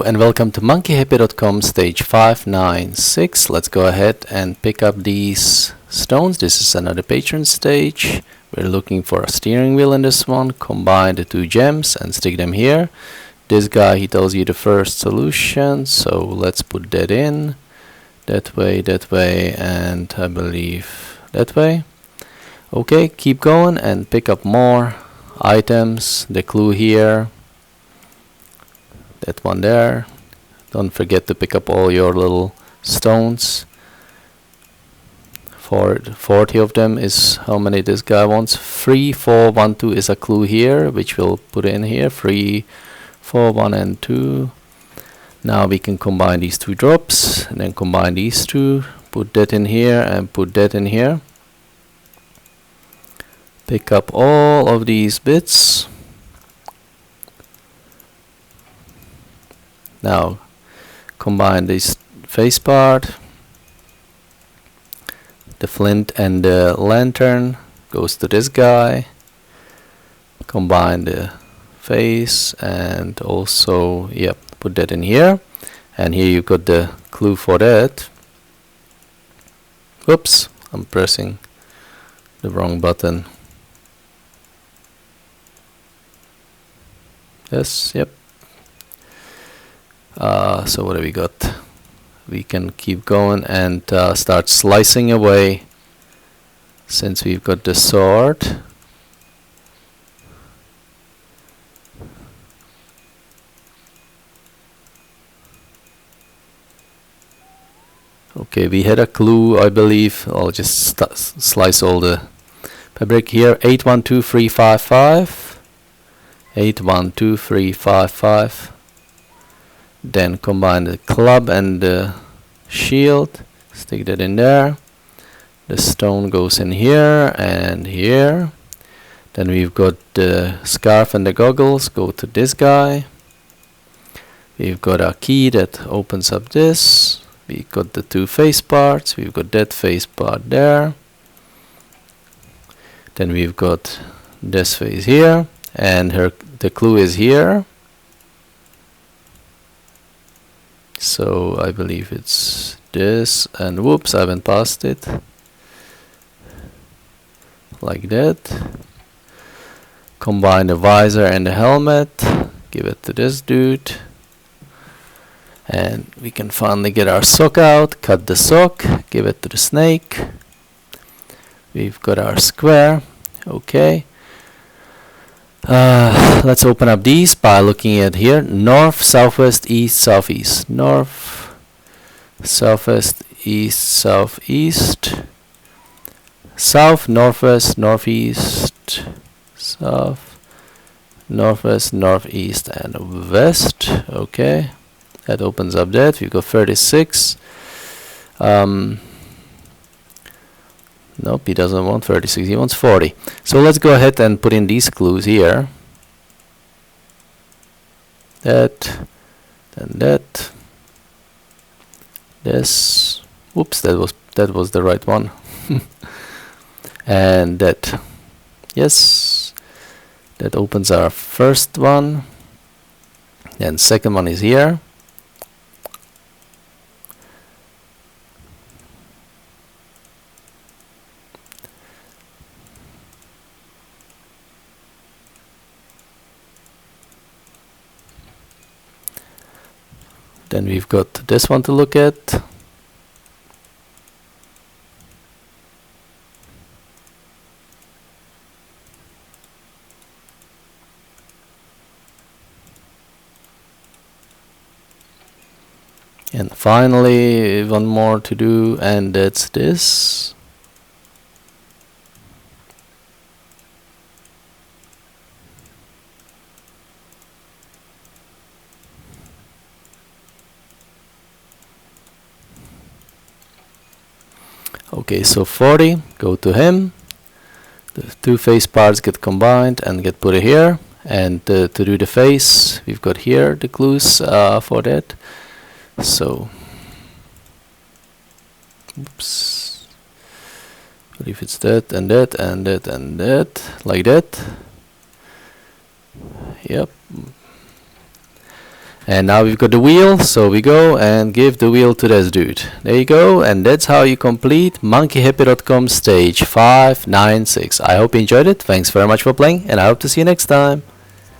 And welcome to monkeyhappy.com stage 596. Let's go ahead and pick up these stones. This is another patron stage. We're looking for a steering wheel in this one. Combine the two gems and stick them here. This guy, he tells you the first solution, so let's put that in. That way, and I believe that way. Okay, keep going and pick up more items. The clue here. That one there. Don't forget to pick up all your little stones. 40 of them is how many this guy wants. 3, 4, 1, 2 is a clue here, which we'll put in here. 3, 4, 1 and 2. Now we can combine these two drops and then combine these two. Put that in here and put that in here. Pick up all of these bits. Now combine this face part. The flint and the lantern goes to this guy. Combine the face and also, yep, put that in here. And here you got the clue for that. Whoops, I'm pressing the wrong button. Yes, yep. So what do we got? We can keep going and start slicing away since we've got the sword. Okay, we had a clue, I believe. I'll just slice all the fabric here. 812355. 812355. Then combine the club and the shield. Stick that in there. The stone goes in here and here. Then we've got the scarf and the goggles. Go to this guy. We've got a key that opens up this. We've got the two face parts. We've got that face part there. Then we've got this face here. And the clue is here. So I believe it's this, and whoops, I went past it. Like that. Combine the visor and the helmet. Give it to this dude. And we can finally get our sock out. Cut the sock. Give it to the snake. We've got our square. Okay. Let's open up these by looking at here. North, southwest, east, southeast. North, southwest, east, southeast. South, northwest, northeast. South, northwest, northeast, and west. Okay. That opens up that. We've got 36. Nope, he doesn't want 36, he wants 40. So let's go ahead and put in these clues here. That, and that. This. Oops, that was the right one. And that. Yes. That opens our first one. And second one is here. Then we've got this one to look at. And finally, one more to do, and that's this. Okay, so 40, go to him. The two face parts get combined and get put here. And to do the face, we've got here the clues for that. So, oops. I believe it's that and that and that and that, like that. Yep. And now we've got the wheel, so we go and give the wheel to this dude. There you go, and that's how you complete monkeyhappy.com stage 596. I hope you enjoyed it. Thanks very much for playing, and I hope to see you next time.